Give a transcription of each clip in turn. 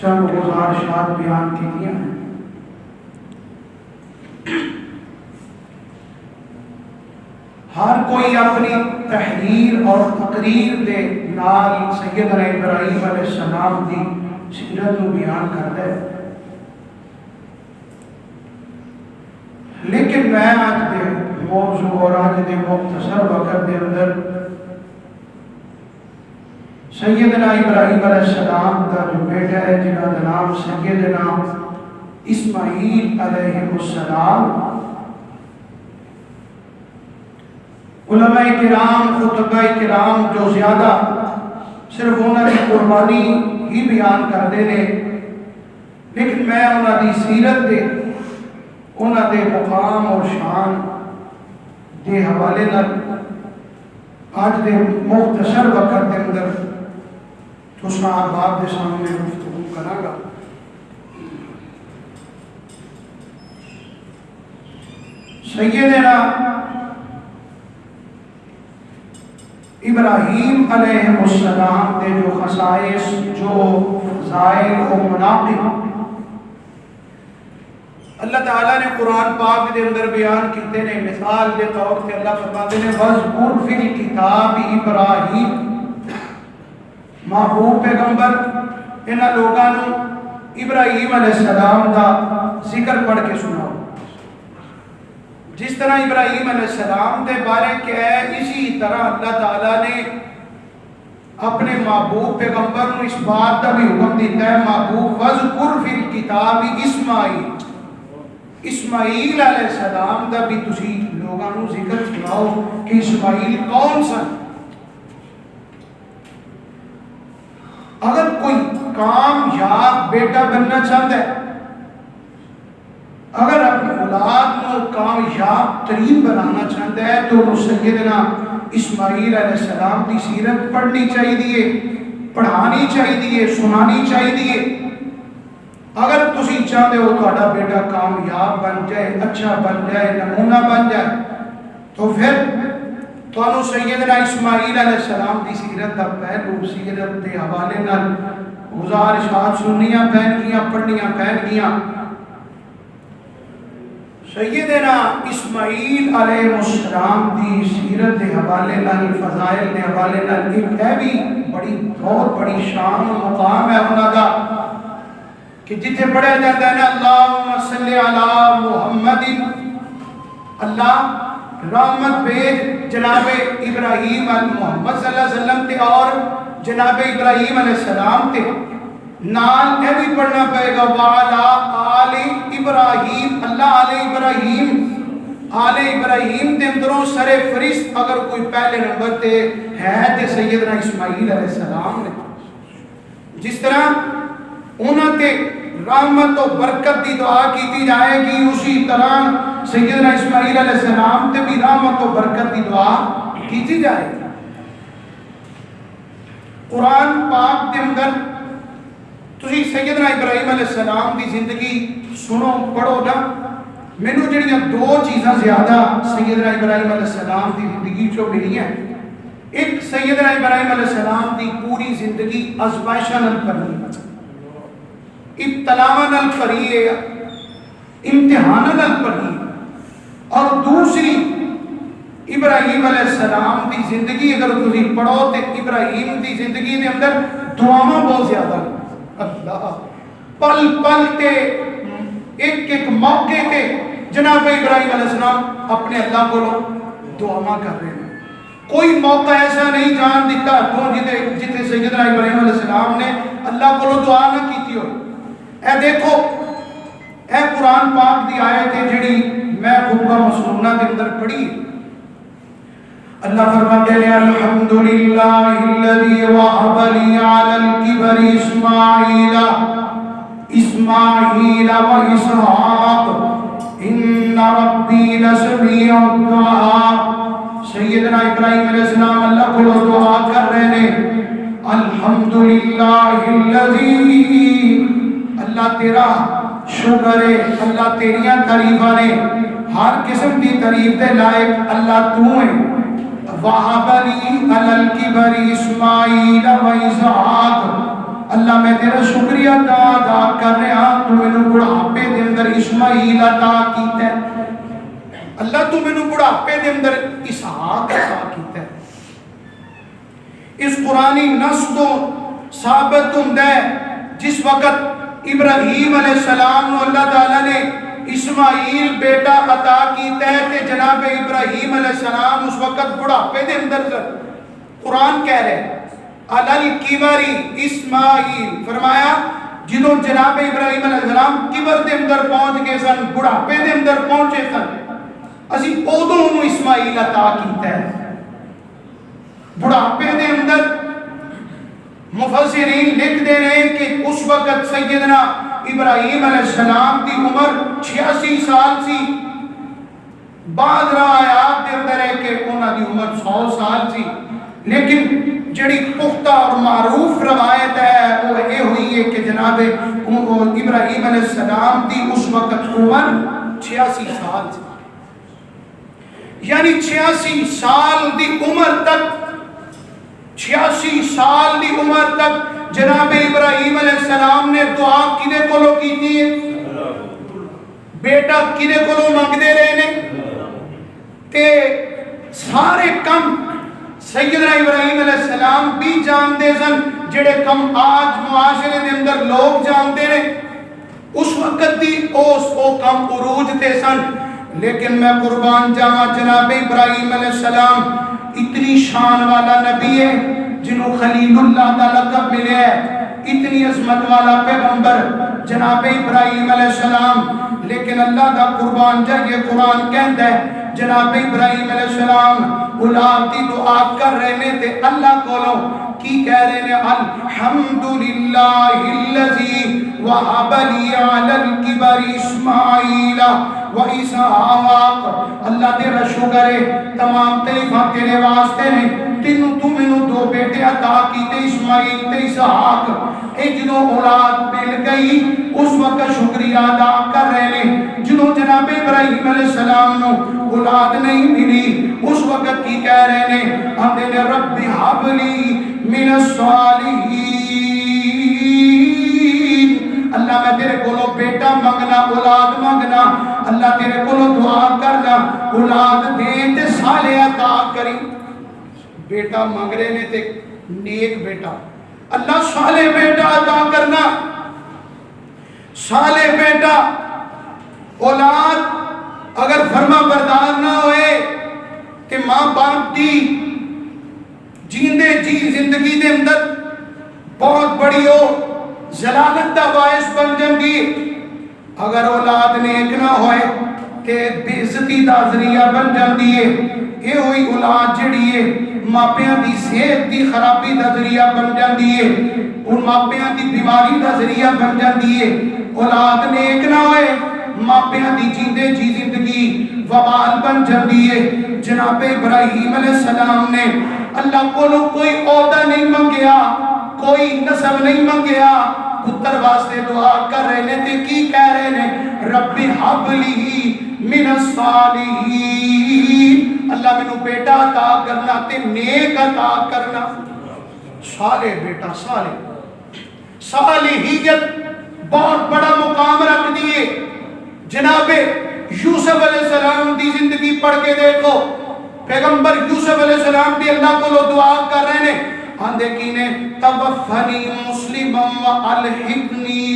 چند گزارشات بیان کی ہیں۔ ہر کوئی اپنی تحریر اور تقریر دے نال سیدنا ابراہیم علیہ السلام دی سیرت کو بیان کرتا ہے، لیکن میں آج دے موضوع اور آج دے مختصر وقت دے اندر سیدنا ابراہیم علیہ السلام کا جو بیٹا ہے جنہاں کا نام سیدنا اسماعیل علیہ السلام، علماء کرام خطبہ کرام جو زیادہ صرف انہوں نے قربانی ہی بیان کر دینے، لیکن میں انہوں نے سیرت دے انہوں نے مقام اور شان دے حوالے نہ آج دے مختصر وقت دے اندر تو آپ دے سامنے گفتگو کرا گا۔ سیدنا ابراہیم علیہ السلام دے جو خصائص، جو فضائل و مناقب اللہ تعالیٰ نے قرآن پاک دے اندر بیان کیتے نے، مثال دے طور پہ اللہ فرماتے ہیں وَاذْكُرْ فِي الْكِتَابِ ابراہیم، محبوب پیغمبر انہاں لوگاں نوں ابراہیم علیہ السلام دا ذکر پڑھ کے سناؤ۔ جس طرح ابراہیم علیہ السلام دے بارے کہ ہے، اسی طرح اللہ تعالیٰ نے اپنے محبوب پیغمبر نوں اس بات کا بھی حکم دیتا ہے، محبوب وَاذْكُرْ فِي الْكِتَابِ اسماعیل، اسماعیل علیہ السلام دا بھی تسی لوگاں نوں ذکر سناؤ کہ اسماعیل کون سن۔ اگر کوئی کامیاب بیٹا بننا چاہتا ہے، اگر اپنی اولاد کو کامیاب ترین بنانا چاہتا ہے تو وہ سیدنا اسماعیل علیہ السلام کی سیرت پڑھنی چاہیے، پڑھانی چاہیے، سنانی چاہیے۔ اگر تسی چاہتے ہو تہاڈا بیٹا کامیاب بن جائے، اچھا بن جائے، نمونہ بن جائے، تو پھر تو سیدنا اسماعیل علیہ السلام کی سیرت کا پہلو سیرت کے حوالے نال گزارشات سننیاں پہن گیاں، پڑھنیاں پہن گیاں۔ سیدنا اسماعیل علیہ السلام کی سیرت کے حوالے نال، فضائل کے حوالے نال ایک ہے بھی بڑی بہت بڑی شان و مقام ہے انہاں دا کہ جتھے پڑھا جاتا ہے نا اللہم صلی علی محمد، اللہ رحمت بھیج جناب ابراہیم محمد صلی اللہ علیہ وسلم تے اور جناب ابراہیم علیہ السلام تے، نال یہ بھی پڑھنا پڑے گا وعلا آل ابراہیم، اللہ آل ابراہیم، آل ابراہیم تے اندروں سر فرست اگر کوئی پہلے نمبر تے ہے تے سیدنا اسماعیل علیہ السلام نے۔ جس طرح انہوں تے رحمت و برکت دی دعا کیتی جائے گی، اسی طرح سیدنا اسماعیل علیہ السلام تے بھی رحمت و برکت دی دعا کیتی جائے گی۔ قرآن پاک دے اندر تسی سیدنا ابراہیم علیہ السلام دی زندگی سنو پڑھو نا، مینوں جڑیاں دو چیزاں زیادہ سیدنا ابراہیم علیہ السلام دی زندگی چوں ملی ہیں۔ ایک سیدنا ابراہیم علیہ السلام دی پوری زندگی آزمائشاں نال بھری، ابتلاواں نال بھری ہے، امتحاناں نال بھری ہے۔ اور دوسری ابراہیم علیہ السلام دی زندگی اگر تسی پڑھو تے ابراہیم دی زندگی دے اندر دعاواں بہت زیادہ ہیں۔ اللہ پل پل تے ایک ایک موقع تے جناب ابراہیم علیہ السلام اپنے اللہ کو دعاواں کر رہے ہیں۔ کوئی موقع ایسا نہیں جان دیتا تو جتے سیدنا ابراہیم علیہ السلام نے اللہ کو دعا نہ کیتی ہو۔ اے دیکھو اے قرآن پاک دی آیت ہے جڑی میں خطبہ مسنونہ کے اندر پڑھی، اللہ فرماتے ہیں الحمدللہ الذی وہب لی علی الکبر اسماعیل و اسحاق ان ربی لسمیع الدعاء۔ سیدنا ابراہیم علیہ السلام اللہ کو دعا کر رہے ہیں، الحمدللہ الذی، اللہ تیرا شکر ہے، اللہ تیریاں تعریفاں نے، ہر قسم کی تعریف دے لائق اللہ تو ہے۔ وَهَبَ لِي عَلَى الْكِبَرِ إِسْمَاعِيلَ وَإِسْحَاقَ، اللہ میں تیرا شکریہ ادا کر رہا تو مینو بڑھاپے دے اندر اسماعیل عطا کیتا ہے، اللہ تو مینو بڑھاپے دے اندر اسحاق عطا کیتا ہے۔ اس قرآنی نص تو ثابت ہوتا ہے جس وقت ابراہیم علیہ السلام نو اللہ تعالیٰ نے اسماعیل بیٹا عطا کیتا ہے کہ جناب ابراہیم علیہ السلام اس وقت بڑھاپے دے اندر قرآن کہہ رہے علی کبری اسماعیل، فرمایا جنہوں جناب ابراہیم علیہ السلام کبر دے اندر پہنچ گئے سن، بڑھاپے دے اندر پہنچے سن، اسی ادوں انہوں اسماعیل عطا کیتا ہے۔ بڑھاپے دے اندر مفسرین لکھ دے رہے ہیں کہ اس وقت سیدنا ابراہیم علیہ السلام کی عمر 86 سال سی، بعض روایات دے اندر ہے کہ انہاں دی عمر 100 سال سی، لیکن جڑی پختہ اور معروف روایت ہے وہ یہ ہوئی ہے کہ جناب ابراہیم علیہ السلام دی اس وقت عمر 86 سال سی، یعنی 86 سال دی عمر تک 86 سال دی عمر تک جناب ابراہیم علیہ السلام نے دعا کدے کولوں کیتی ہے، بیٹا کدے کولوں منگدے رہے نے، تے سارے کم سیدنا ابراہیم علیہ السلام بھی جانتے سن جڑے کم آج معاشرے دے اندر لوگ جانتے ہیں، اس وقت دی او کم عروج تے سن، لیکن میں قربان جاواں جناب ابراہیم علیہ السلام اتنی شان والا نبی ہے جنہوں خلیل اللہ کا لقب ملے ہے، اتنی عظمت والا پیغمبر جناب ابراہیم علیہ السلام، لیکن اللہ دا قربان جائے قرآن کہندا ہے جناب ابراہیم علیہ السلام اولاد دی دعا کر رہے نے تے اللہ کولوں کی کہہ رہے نے الحمدللہ الذی وہب لی علی الکبر اسماعیل و اسحاق، اللہ تیرا شکر ہے تمام تعریفاں تیرے واسطے نے، تینوں تو مینوں دو بیٹے عطا کیتے اسماعیل تے اسحاق، اے جنہوں اولاد مل گئی اس وقت شکریہ ادا کر رہے نے، جنہوں جناب ابراہیم علیہ السلام نو اولاد نہیں ملی اس وقت کی کہہ رہے نے آندے نے رب حب لی من الصالحین، اللہ میں تیرے کولو بیٹا منگنا اولاد منگنا، اللہ تیرے کولو دعا کرنا اولاد دے تے صالح عطا کری، بیٹا منگ رہے نے تے نیک بیٹا، اللہ صالح بیٹا عطا کرنا، صالح بیٹا اولاد اگر فرما بردار نہ ہوئے کہ ماں باپ دی جیندے جی زندگی دے اندر بہت بڑی ہو ضلالت دا باعث بن جاندی، اگر اولاد نیک نہ ہوئے کہ بے عزتی دا ذریعہ بن جاندی ہے، یہ ہوئی اولاد جڑی ہے ماپیاں دی صحت دی خرابی دا ذریعہ بن جاندی ہے، ان ماپیاں دی بیماری دا ذریعہ بن جاندی ہے، اولاد نیک نہ ہوئے ماپیاں دی جیندے جی زندگی وبال بن جاندی ہے۔ جناب ابراہیم علیہ السلام نے اللہ کو کوئی عہدہ نہیں منگیا، کوئی نسب نہیں منگیا، پتر واسطے دعا کر رہے نے تے کی کہہ رہے نے رب حب لی من الصالحین، اللہ میں نو بیٹا عطا کرنا تے نیک عطا کرنا، صالح بیٹا صالح، صالحیت بہت بڑا مقام رکھ دیئے۔ جناب یوسف علیہ السلام دی زندگی پڑھ کے دیکھو، پیغمبر یوسف علیہ السلام بھی اللہ کو دعا کر رہے ہیں، آندے کی نے توفنی مسلما والحقنی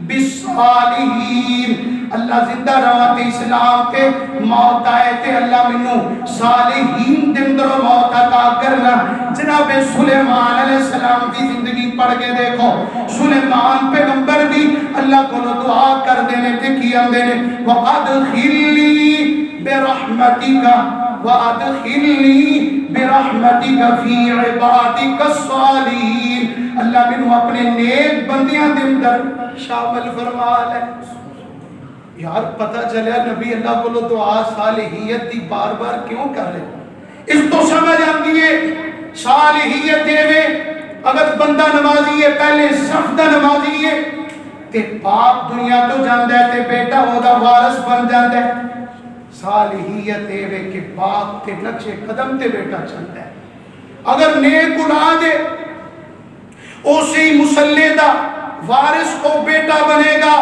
بالصالحین، اللہ زندہ روات اسلام کے موت آئے تے اللہ منو صالحین دن در موت عطا کرنا۔ جناب سلیمان علیہ السلام کی زندگی پڑھ کے دیکھو، سلیمان پیغمبر بھی اللہ کو دعا کر دینے تے کی اندینے وَأَدْخِلِّي بِرَحْمَتِكَ وَأَدْخِلْنِي بِرَحْمَتِكَ فِي عِبَادِكَ الصَّالِحِينَ، اللہ منو اپنے نیک بندیاں دن در شامل فرما لے۔ یار پتہ چلیا نبی اللہ کو دعا صالحیت دی بار بار کیوں کر رہے، اس تو سمجھ آندی ہے صالحیت دے میں اگر بندہ نمازی ہے پہلے صف دا نمازی ہے تے باپ دنیا تو جاندہ ہے تے بیٹا ہو دا وارث بن جاندہ ہے، صالحیت دے میں کہ باپ تے نقش قدم تے بیٹا چلتا ہے، اگر نیک اولاد ہے اسی مسلے دا وارث او بیٹا بنے گا۔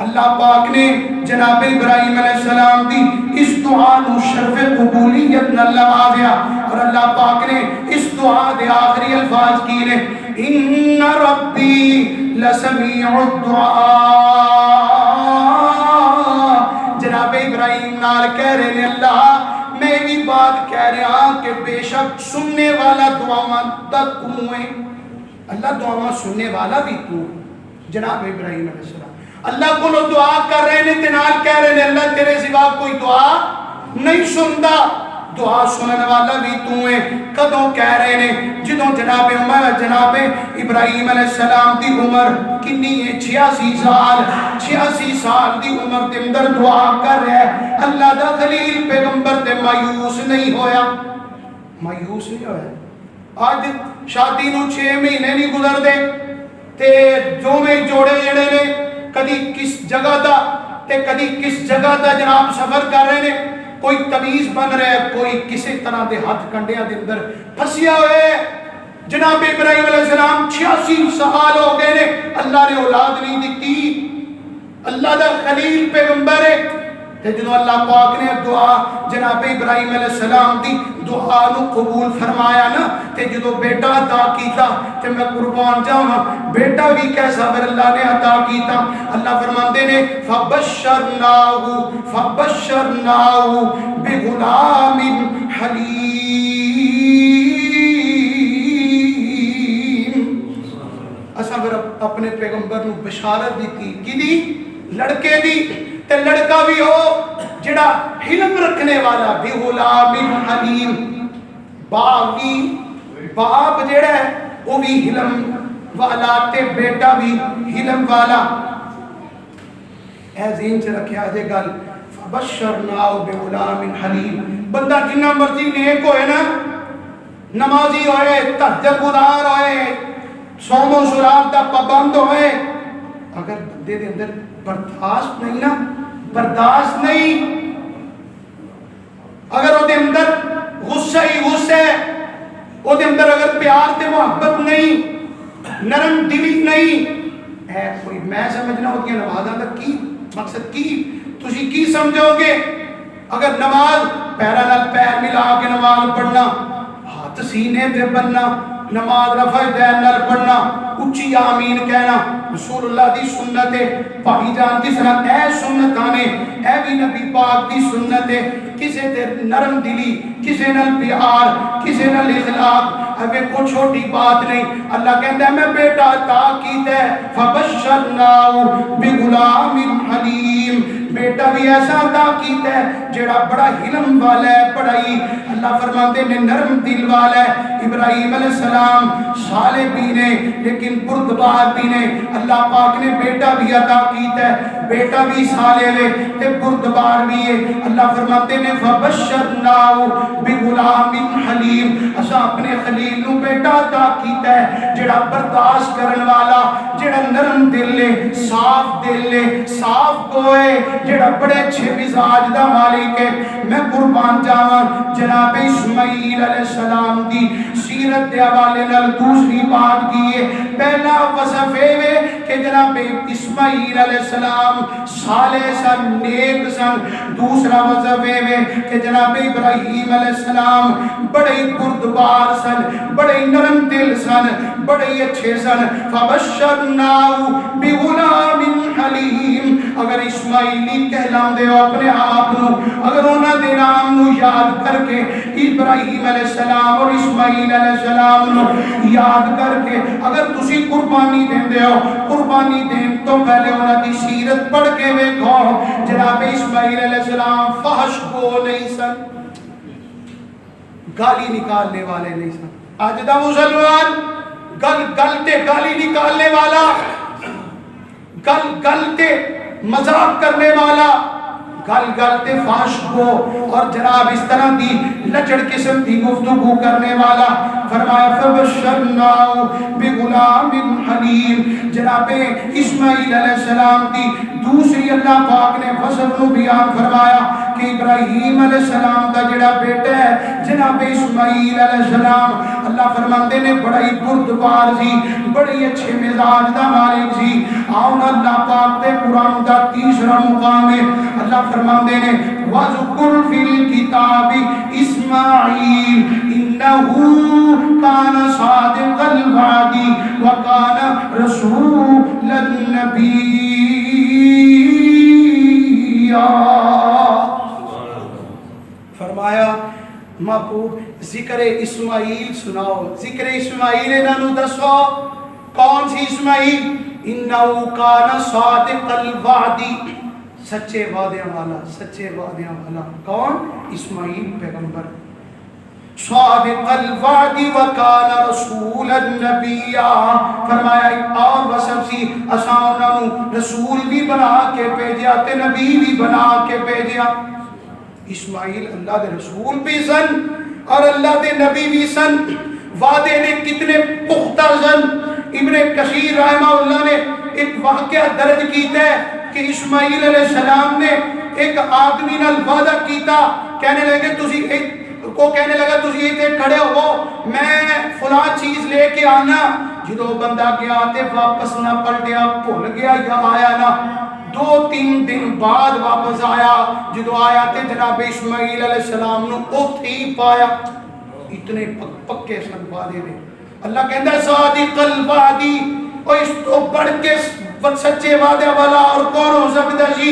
اللہ پاک نے جناب ابراہیم علیہ السلام دی اس دعا نو شرف قبولیت نہ نوازیا، اور اللہ پاک نے اس دعا دے آخری الفاظ کی نے ان ربی لسمیع الدعاء۔ جناب ابراہیم نال کہہ رہے ہیں اللہ میں بھی بات کہہ رہا کہ بے شک سننے والا دعاواں تک ہے، اللہ دعاواں سننے والا بھی تو۔ جناب ابراہیم علیہ السلام اللہ کو لو دعا کر رہے ہیں، تنال کہہ رہے ہیں اللہ تیرے سوا کوئی دعا نہیں سنتا، دعا سننے والا بھی تو ہے۔ کدوں کہہ رہے ہیں جدوں جناب ابراہیم علیہ السلام دی عمر کنی ہے 86 سال، 86 سال دی عمر دے اندر دعا کر رہے ہیں۔ اللہ دا خلیل پیغمبر تے مایوس نہیں ہویا، مایوس نہیں ہویا۔ آج شادی نو 6 مہینے نہیں گزر دے تے جو میں جوڑے جڑے نے کدی کس جگہ دا تے کدی کس جگہ دا جناب سفر کر رہے ہیں، کوئی تمیز بن رہا ہے، کوئی کسی طرح دے ہاتھ کنڈیاں دے اندر پھسیا ہوئے۔ جناب ابراہیم علیہ السلام 86 سال ہو گئے نے، اللہ نے اولاد نہیں دیتی، اللہ دا خلیل پیغمبر ہے۔ تے جدو اللہ پاک نے دعا جناب ابراہیم علیہ السلام دی دعا نو قبول فرمایا نا، تے جدو بیٹا عطا کیتا تے میں قربان جاواں بیٹا بھی کیسا پھر اللہ نے عطا کیتا۔ اللہ فرماندے نے فبشرناہ بغلام حلیم۔ اساں پھر اپنے پیغمبر نو بشارت دیتی کی دی؟ لڑکے دی، تے لڑکا بھی ہو جڑا حلم رکھنے والا، بھی غلام حلیم، باپ جڑا ہے وہ بھی حلم والا تے بیٹا بھی حلم والا۔ اے ذہن سے رکھیا جے گل فبشرناہ بغلام حلیم۔ بندہ جنہ مرضی نیک ہوئے نا، نمازی ہوئے، تہجد گزار ہوئے، صوم و صلات دا پابند ہوئے، اگر بندے دے اندر برداشت نہیں نا، برداشت نہیں، اگر وہ دے اندر غصہ ہی غصہ ہے، وہ دے اندر اگر پیار تے محبت نہیں، نرم دلی نہیں ہے، کوئی میں سمجھنا ہوتی ہے نمازاں دا کی مقصد کی تسی کی سمجھو گے؟ اگر نماز پیرا نال پیر ملا کے نماز پڑھنا، ہاتھ سینے تے بننا، نماز رفع دین نال پڑھنا، اچھی آمین کہنا رسول اللہ دی سنت ہے۔ بھائی جان جس طرح اے سنت آنے اے بھی نبی پاک دی سنت ہے، کسے تے نرم دلی، کسے نال پیار، کسے نال اخلاق، ابے کو چھوٹی بات نہیں۔ اللہ کہتا ہے میں بیٹا عطا کیتا ہے فبشرناہ بغلام حلیم، بیٹا بھی ایسا عطا کیتا ہے جڑا بڑا حلم والا ہے، بڑا ہی اللہ فرماتے ہیں نرم دل والا ہے۔ ابراہیم علیہ السلام صالح بھی نے لیکن بردبار بھی نے، اللہ پاک نے بیٹا بھی عطا کیتا ہے، بیٹا بھی صالح ہے تے بردبار بھی ہے۔ اللہ فرماتے ہیں فبشرناہ بغلام حلیم، اسا اپنے خلیل نو بیٹا عطا کیتا ہے جڑا برداشت کرن والا، جڑا نرم دل ہے، صاف دل ہے، صاف کوئے، جڑا بڑے اچھے مزاج دا مالک ہے۔ میں قربان جاواں جناب اسماعیل علیہ السلام دی سیرت دے حوالے نال دوسری بات کی ہے۔ پہلا وصف ہے کہ جناب اسماعیل علیہ السلام صالح سن، نیک سن۔ دوسرا وصف ہے کہ جناب ابراہیم علیہ السلام بڑے بردبار سن، بڑے نرم دل سن، بڑے اچھے سن۔ فبشرناہ بغلام حلیم۔ اگر اسماعیلی کہلام دے اپنے آپ نو، اگر انہاں دے نام نو یاد کر کے ابراہیم علیہ السلام اور اسماعیل علیہ السلام نو یاد کر کے اگر تسی قربانی دیندے ہو، قربانی دین تو پہلے انہاں دی سیرت پڑھ کے ویکھو۔ جناب اسماعیل علیہ السلام فحش کو نہیں سن، گالی نکالنے والے نہیں سن۔ آج دا مسلمان گل تے گالی نکالنے والا، گل تے مذاق کرنے والا، گل تے فحش کو اور جناب اس طرح دی لچڑ قسم کی گفتگو کرنے والا۔ فرمایا فبشرناہ بغلام حلیم۔ جناب اسماعیل علیہ السلام دی دوسری اللہ پاک نے وصف نو بیان فرمایا کہ ابراہیم علیہ السلام دا جڑا بیٹا ہے جناب اسماعیل علیہ السلام، اللہ فرماندے نے بڑا ہی بردبار سی، بڑی اچھے مزاج دا مالک سی۔ آؤ اللہ پاک دے قرآن دا تیسرا مقام ہے، اللہ فرماندے نے وَذْكُرْ فِي الْكِتَابِ إِسْمَاعِيلَ إِنَّهُ كَانَ صَادِقَ الْوَعْدِ وَكَانَ رَسُولًا نَبِيًّا۔ فرمایا محبوب ذکر اسماعیل سناؤ، ذکر اسماعیل انہوں دسو، کون سی اسماعیل؟ انہو کان صادق الوعد، سچے وعدے والا، سچے وعدے والا، کون؟ اسماعیل پیغمبر، صادق الوعد وکان رسولا نبیا، فرمایا اور وصف سی اساں انہوں رسول بھی بنا کے بھیجیا تے نبی بھی بنا کے بھیجیا۔ اسماعیل اللہ دے رسول بھی سن اور اللہ دے نبی بھی سن، وعدے نے کتنے پختہ سن۔ ابن کثیر رحمہ اللہ نے ایک واقعہ درج کیتا ہے کہ اسماعیل علیہ السلام نے ایک آدمی نال وعدہ کیتا، کہنے لگے تسی ایتھے کھڑے ہو، میں فلاں چیز لے کے آنا، جدو بندہ گیا تے واپس نہ پلٹیا، بھول گیا یا آیا نہ، 2-3 دن بعد واپس آیا، جدو آیا تے جناب اسماعیل علیہ السلام نو اوتھے ہی پایا۔ اتنے پکے سن وعدے دے، اللہ کہندا ہے صادق الوعدی، اور اس تو بڑھ کے سچے وعدے والا اور کون ہو سکتا جی؟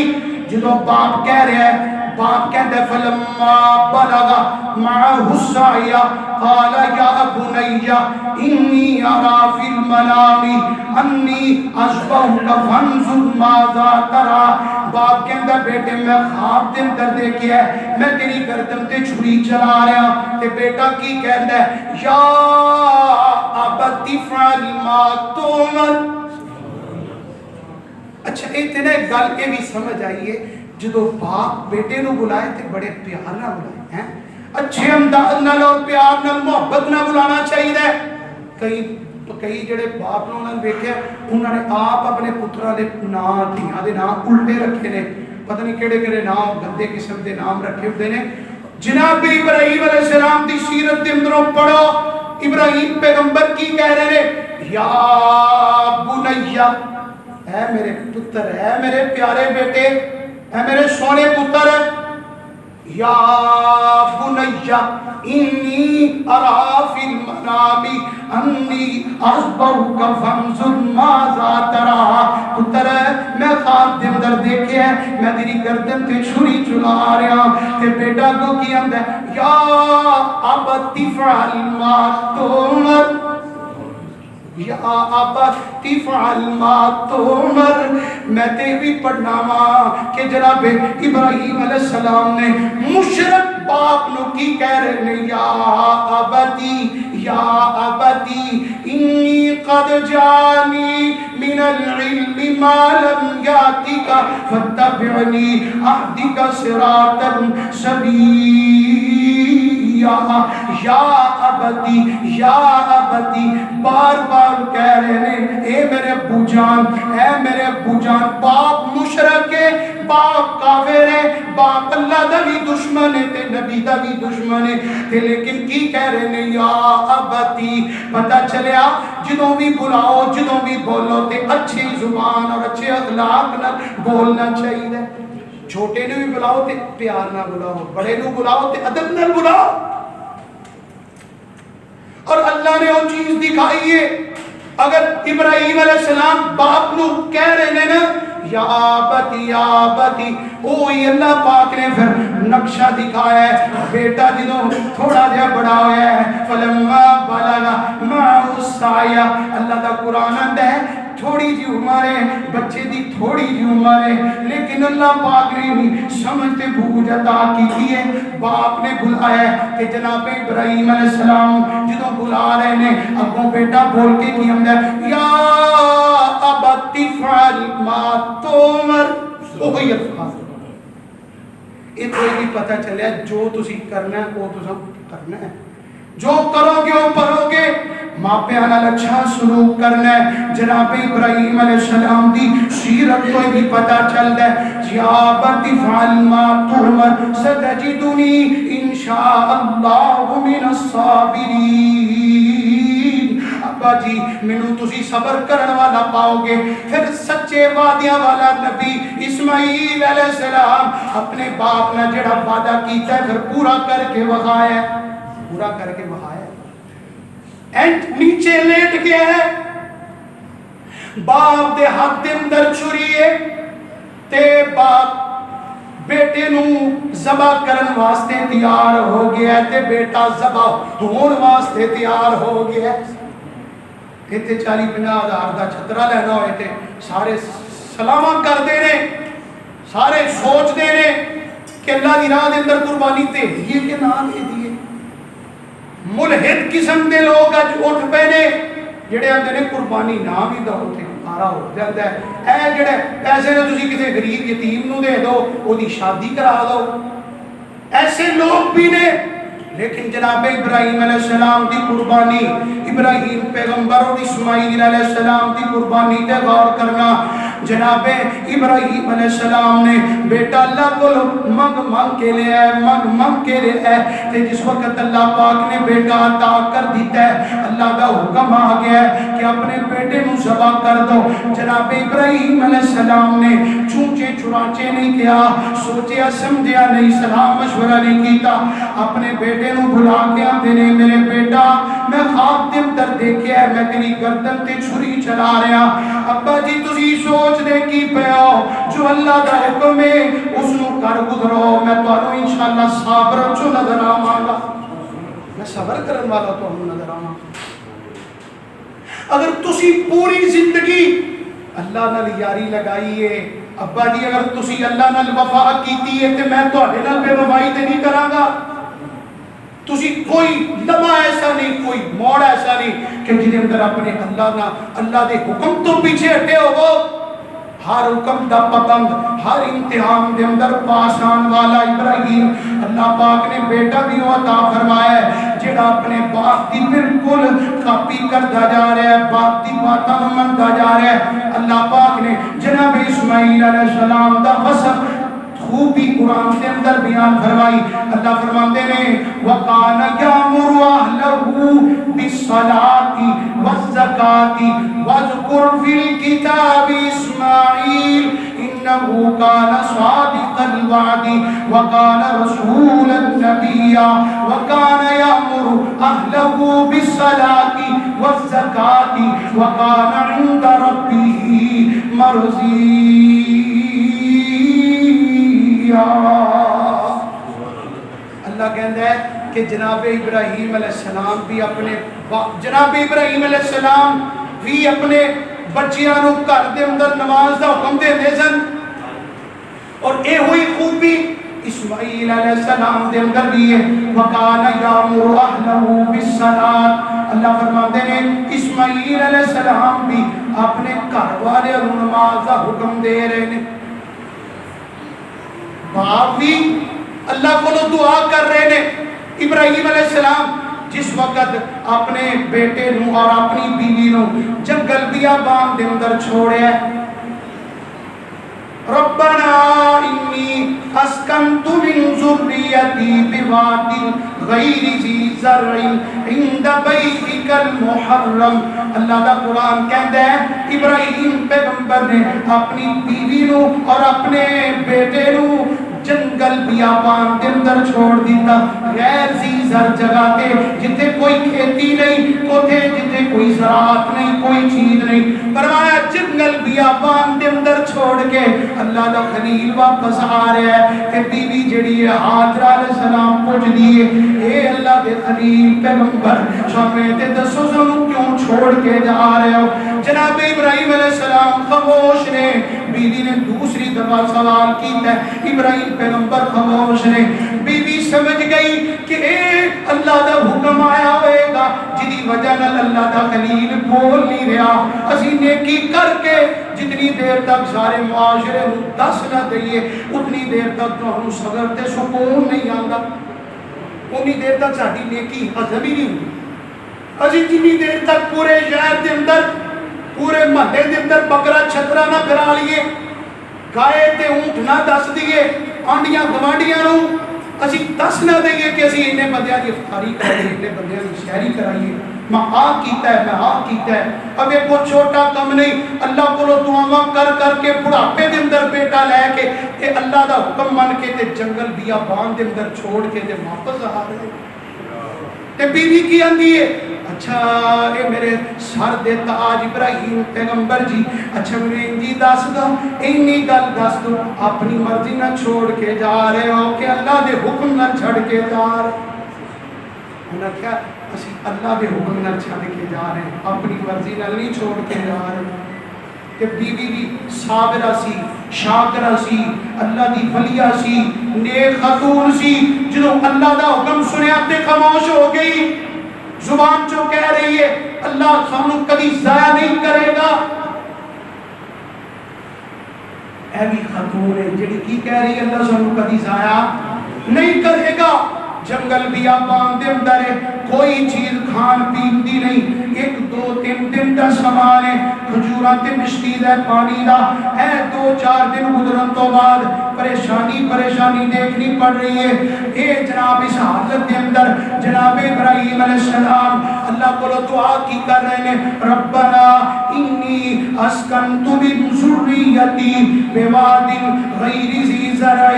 جدو باپ کہہ رہا ہے، باپ کہتا ہے فلما بلغ معه السعي قال يا بني إني أرى في المنام أني أذبحك فانظر ماذا ترى۔ باپ کہتا ہے بیٹے میں خواب دے اندر دیکھیا ہے میں تیری گردن تے چھری چلا رہا، تے بیٹا کی کہتا ہے یا ابت افعل ما تؤمر۔ اچھا اتنے گل کے بھی سمجھ آئیے، جدو باپ بیٹے نو بلائے تے بڑے پیار نہ بلائے ہیں، اچھے انداز نال اور پیار نال محبت نہ بلانا چاہیے۔ کئی جڑے باپ نو انہوں نے دیکھا انہوں نے آپ اپنے پترا دے نام دھیاں دے نام الٹے رکھے نے، پتہ نہیں کیڑے کیڑے نام گندے قسم دے نام رکھے ہوتے نے۔ جناب ابراہیم علیہ السلام دی سیرت دے اندروں پڑھو، ابراہیم پیغمبر کی کہہ رہے ہیں یا بنیا، اے میرے پتر، اے میرے پیارے بیٹے، اے میرے سونے پتر، یا بنیا انی ارا فی المنام انی اذبحک فانظر ماذا ترى۔ پتر میں خواب دے اندر دیکھے ہے میں تیری گردن تے چھری چلا رہا، تے بیٹا کو کی آندا ہے یا ابت افعل ما تؤمر، یا ابت افعل ما تؤمر۔ میں تے بھی پڑھنا وا کہ جناب ابراہیم علیہ السلام نے مشرک باپ نو کی کہہ رہے ہیں یا ابتی انی قد جانی من العلم ما لم یاتک فاتبعنی اهدک صراطا سویا۔ یا ابتی بار بار کہہ رہے ہیں اے میرے ابو جان، اے میرے ابو جان۔ باپ مشرک ہے، باپ کافر ہے، باپ اللہ دا بھی دشمن ہے تے نبی دا بھی دشمن ہے، تے لیکن کی کہہ رہے ہیں یا ابتی۔ پتہ چلیا جدوں بھی بلاؤ، جدوں بھی بولو تے اچھی زبان اور اچھے اخلاق نال بولنا چاہیے۔ چھوٹے نو بھی بلاؤ تے پیار نہ بلاؤ، بڑے نو بلاؤ تے ادب نال بلاؤ۔ اور اللہ نے وہ چیز دکھائی ہے، اگر ابراہیم علیہ السلام باپ نو کہہ رہے ہیں نا یا آبتی، اوہی اللہ پاک نے پھر نقشہ دکھایا ہے۔ بیٹا جدوں تھوڑا جہا بڑا ہویا ہے فلما بلغ معه السعي، اللہ دا قرآن آندا ہے تھوڑی جی عمر ہے بچے دی، تھوڑی جی عمر ہے، لیکن اللہ پاک نے بھی سمجھتے بوجھ عطا کی ہے۔ باپ نے بلایا ہے کہ جناب ابراہیم علیہ السلام جدوں بلا رہے ہیں اگوں بیٹا بول کے کی ہم ہے یا ابت افعل ما تؤمر، وہی الفاظ اتنے بھی پتہ چلیا جو تسی کرنا ہے وہ تساں کرنا ہے، جو کرو گے وہ پڑھو گے۔ ماپیاں نال اچھا سلوک کرنا ہے. جناب ابراہیم علیہ السلام دی سیرت تو بھی پتہ چلدا ہے. یا بت فعل ما تؤمر ستجدنی انشاء اللہ من الصابرین. ابا جی مینوں تسی صبر کرن والا پاؤ گے. پھر سچے وعدیاں والا نبی اسماعیل علیہ السلام اپنے باپ نے جڑا وعدہ کیتا ہے پھر پورا کر کے وخایا ہے. پورا کر کے وخایا اینڈ نیچے لیٹ گیا ہے. باپ دے ہاتھ دے اندر چھری ہے تے باپ بیٹے نو ذبح کرن واسطے تیار ہو گیا ہے تے بیٹا ذبح ہون واسطے تیار ہو گیا ہے. کہتے 40-50 دا چھترا لینا ہوئے تے سارے سلامہ کر دے رہے, سارے سوچ دے رہے کہ اللہ دی راہ دے اندر قربانی تے یہ کہ نہ دے دیے. ملحد قسم دے لوگ اج اٹھ پے نے جڑے آندے نے قربانی نہ بھی دو تے مارا ہو جاندا ہے. اے جڑے پیسے نے تسی کسے غریب یتیم نو دے دو او دی شادی کرا دو, ایسے لوگ بھی نے. لیکن جناب ابراہیم علیہ السلام دی قربانی, ابراہیم پیغمبر اور اسماعیل علیہ السلام دی قربانی تے غور کرنا. جناب ابراہیم علیہ السلام نے بیٹا اللہ کو منگ کے لے آئے, منگ کے لے آئے تے جس وقت اللہ پاک نے بیٹا عطا کر دیتا ہے اللہ کا حکم آ گیا ہے کہ اپنے بیٹے نو ذبح کر دو. جناب ابراہیم علیہ السلام نے چونچے چرانچے نہیں کیا, سوچیا سمجھیا نہیں, سلام مشورہ نہیں کیتا, اپنے بیٹے نو بلا کے آتے نے میرے بیٹا میں خواب دن در دیکھیا ہے میں تیری گردن تے چھری چلا رہا. ابا جی تسی سوچ دے کی پیو جو اللہ دا حکم ہے اس نو کر گزرو, میں تانوں انشاءاللہ صبر چو نظر آواں گا, میں صبر کرن والا تانوں نظر آواں. اگر تسی پوری زندگی اللہ نال یاری لگائی ہے, ابا جی اگر تسی اللہ نال وفا کیتی ہے تے میں تواڈے نال بے وفائی تے نہیں کراں گا. تسی کوئی لمحہ ایسا نہیں, کوئی موڑ ایسا نہیں کہ جن اندر اپنے اللہ دے حکم تو پیچھے ہٹے ہو. ہر حکم دا پابند, ہر امتحان دے اندر پاس آن والا ابراہیم اللہ پاک نے بیٹا بھی عطا فرمایا ہے جڑا اپنے باپ دی بالکل کاپی کرتا جا رہا ہے, باپ دی باتاں منتا جا رہا ہے. اللہ پاک نے جناب اسماعیل علیہ السلام دا وصف خوبی قرآن کے اندر بیان فرمائی. اللہ فرماتے ہیں وَقَانَ يَأْمُرُ أَهْلَهُ بِالصَّلَاةِ وَالزَّكَاةِ وَاذْكُرْ فِي الْكِتَابِ إِسْمَاعِيلَ إِنَّهُ كَانَ صَادِقَ الْوَعْدِ وَكَانَ رَسُولًا نَبِيًّا وَكَانَ يَأْمُرُ أَهْلَهُ بِالصَّلَاةِ وَالزَّكَاةِ وَكَانَ عِندَ رَبِّهِ مَرْضِيًّا. اللہ کہتا ہے کہ جناب ابراہیم علیہ السلام بھی اپنے بچیاں نو گھر دے اندر نماز دا حکم دے دے سن, اور اے ہوئی خوبی اسماعیل علیہ السلام دے اندر بھی ہے. وَقَانَ يَأْمُرُ أَهْلَهُ بِالصَّلَاةِ اللہ فرماتے ہیں اسماعیل علیہ السلام بھی اپنے گھر والے نو نماز دا حکم دے رہے ہیں. باپ بھی اللہ کو دعا کر رہے ہیں. ابراہیم علیہ السلام جس وقت اپنے بیٹے نو اور اپنی بیوی نو جنگل بیابان دے اندر چھوڑے ہیں, ربنا انی اسکنت من ذریتی بواد غیر ذی زرع عند بیتک المحرم. اللہ دا قرآن کہتا ہے ابراہیم پیغمبر نے اپنی بیوی نو اور اپنے بیٹے نو جنگل بیابان دے اندر چھوڑ دیتا, غیر زر جگہ تے جتے کوئی کھیتی نہیں, کوتے جتے کوئی زراعت نہیں, کوئی چیز نہیں. فرمایا جنگل بیابان دے اندر چھوڑ کے اللہ دا خلیل واپس آ رہا ہے کہ بیوی جڑی ہے ہاجرہ علیہ السلام پوچھ دیئے اے اللہ دے خلیل پیغمبر شامے تے دسو سنو کیوں چھوڑ کے جا رہے ہو. جناب ابراہیم علیہ السلام خاموش نے, بیوی نے دوسری دفعہ سوال کیتا ہے, ابراہیم پیغمبر خاموش نے. بیوی سمجھ گئی کہ اے اللہ دا حکم آیا ہوئے گا جدی وجہ نال اللہ دا خلیل بول نہیں رہا. اسی نیکی کر کے جتنی دیر تک سارے معاشرے دس نہ دئیے اتنی دیر تک تو ہم صبر تے سکون نہیں آندا, اتنی دیر تک ساڈی نیکی ہضم ہی نہیں ہوئی. اسی جنی دیر تک پورے شہر دے اندر پورے محلے دے اندر بکرا چھترا نہ پھرا لیے گائے تے اونٹ نہ دس دیے آنڈیاں گوانڈیاں نو اسی دس نہ دئیے کہ اسی انہیں بندیاں کی افطاری کرائیے انہیں بندیاں کی سحری کرائیے میں کیتا ہے میں کیتا ہے اب ایک وہ چھوٹا کم نہیں اللہ کو دعاواں کر کر کے بڑھاپے دے اندر بیٹا لے کے تے اللہ دا حکم من کے تے جنگل بیابان دے اندر چھوڑ کے تے واپس آ رہے تے بیوی کی آندی ہے اچھا اے میرے سر دے تاج ابراہیم پیغمبر جی اچھا میرے انجی دس دو اینی گل دس دو اپنی مرضی نہ چھوڑ کے جا رہے ہو کہ اللہ دے حکم نہ چھڑ کے جا رہے انہاں کیا اسی اللہ دے حکم نہ چھڑ کے جا رہے ہیں اپنی مرضی نہ نہیں چھوڑ کے جا رہے کہ بیوی بھی صابرہ سی شاکرہ سی اللہ دی ولیہ سی نیک خاتون سی جنہوں اللہ دا حکم سنے تے خاموش ہو گئی زبان جو کہہ رہی ہے اللہ سانو کبھی ضائع نہیں کرے گا اے بھی خاتون ہے جڑی کی کہہ رہی ہے اللہ سانو کبھی ضائع نہیں کرے گا جنگل بیابان دے اندر ہے کوئی چیز کھان پین دی نہیں ایک دو تین دن دا سامان ہے کھجوراں تے مشتی دا پانی دا اے دو چار دن گزرن تو بعد پریشانی دیکھنی پڑ رہی ہے اے جناب اس حالت دے اندر جناب ابراہیم علیہ السلام اللہ کو دعا کی کر رہے ہیں ربنا انی اسکنت من ذریتی بواد غیر ذی زرع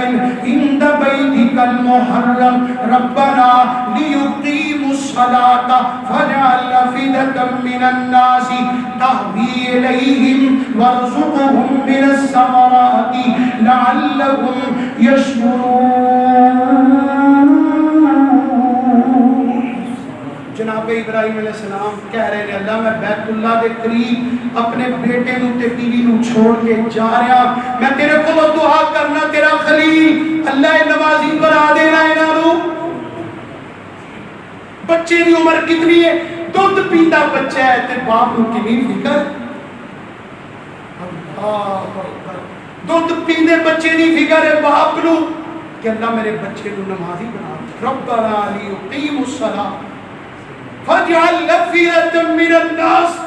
عند بیتک المحرم ربنا لیقیموا الصلاة فاجعل أفئدة من الناس تهوی إلیہم وارزقهم من الثمرات لعلهم یشکرون جناب ابراہیم علیہ السلام کہہ رہے ہیں اللہ میں بیت اللہ دے قریب اپنے بیٹے نو تے بیوی نو چھوڑ کے جا رہا میں تیرے کو دعا کرنا تیرا خلیل اللہ نمازی بنا دینا انہاں نو بچے دی عمر کتنی ہے دودھ پیندا بچہ ہے تے باپ نو کتنی فکر دودھ پیندے بچے دی فکر ہے باپ نو کہ اللہ میرے بچے نو نمازی بنا ربنا لیقیموا الصلاۃ فاجعل أفئدة من الناس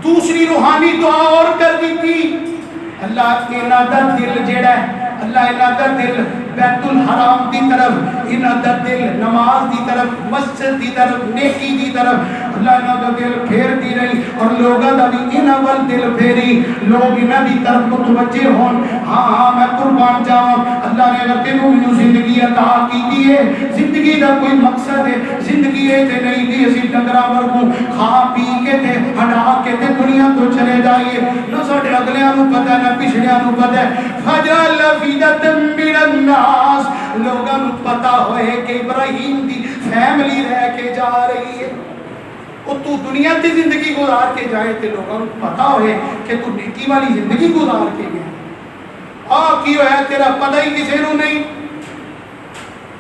دوسری روحانی دعا اور کر دی تھی اللہ انہاں دا دل جڑا ہے اللہ انہاں دا دل بیت الحرام دی طرف انہاں دا دل نماز دی طرف مسجد دی طرف نیکی دی طرف اللہ انہاں دا دل پھیر دی رہی اور لوگاں دا بھی انہاں وال دل پھیری لوگ انہاں دی طرف متوجہ ہون ہاں میں قربان جاواں اللہ نے اگر تینوں مینوں زندگی عطا کیتی ہے زندگی دا کوئی مقصد ہے زندگی اے تے نہیں کہ اسی ڈنگراں ورگوں کھا پی کے تے ہٹا کے تے دنیا تو چلے جائیے نہ ساڈے اگلیاں نوں پتہ نہ پچھڑیاں نوں پتہ فجعل أفئدة من الناس لوگاں نوں پتہ ہوئے کہ ابراہیم دی فیملی رہ کے جا رہی ہے اور تو دنیا تے زندگی گزار کے جائے تے لوگاں نوں پتہ ہوئے کہ تو نیکی والی زندگی گزار کے گیا کی ہویا تیرا پتہ ہی کسی نوں نہیں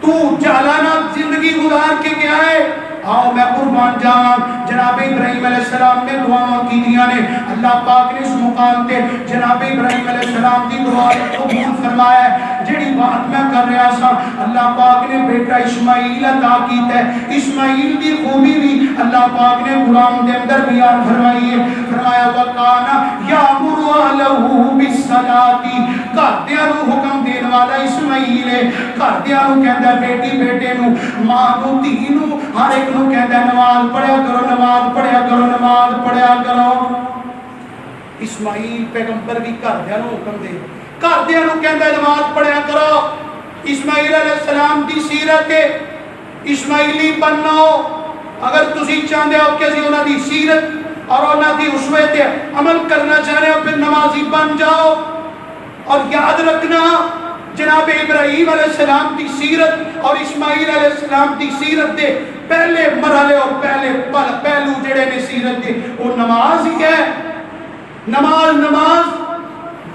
تو جالانہ زندگی گزار کے گیا ہے آؤ میں قربان جاواں جناب ابراہیم علیہ السلام نے دعا کی دیا نے اللہ پاک نے اس مقام تے جناب ابراہیم علیہ السلام کی دعا قبول فرمایا ہے جڑی بات میں کر رہا سا اللہ پاک نے بیٹا اسماعیل عطا کیتا ہے اسماعیل دی خوبی بھی اللہ پاک نے قرآن دے اندر بیان فرمائی ہے فرمایا وکانا یامر اہلہ بالصلاۃ گھردیاں نوں حکم دین والا اسماعیل ہے گھردیاں نوں کہندا بیٹی بیٹے نوں ماں نوں دھی نوں ہر ایک نوں کہندا نماز پڑھیا کرو نماز پڑھیا کرو نماز پڑھیا کرو اسماعیل پیغمبر بھی گھردیاں نوں حکم دے گھردیاں نوں کہندا نماز پڑھیا کرو اسماعیل علیہ السلام دی سیرت اسماعیلی بننا اگر تسی چاہندے ہو کہ اسی انہاں دی سیرت اور انہاں دی اسوے تے عمل کرنا چاہنے ہو پھر نمازی بن جاؤ اور یاد رکھنا جناب ابراہیم علیہ السلام کی سیرت اور اسماعیل علیہ السلام کی سیرت دے پہلے مرحلے اور پہلے پہلو جڑے نے سیرت دے وہ نماز ہی ہے نماز نماز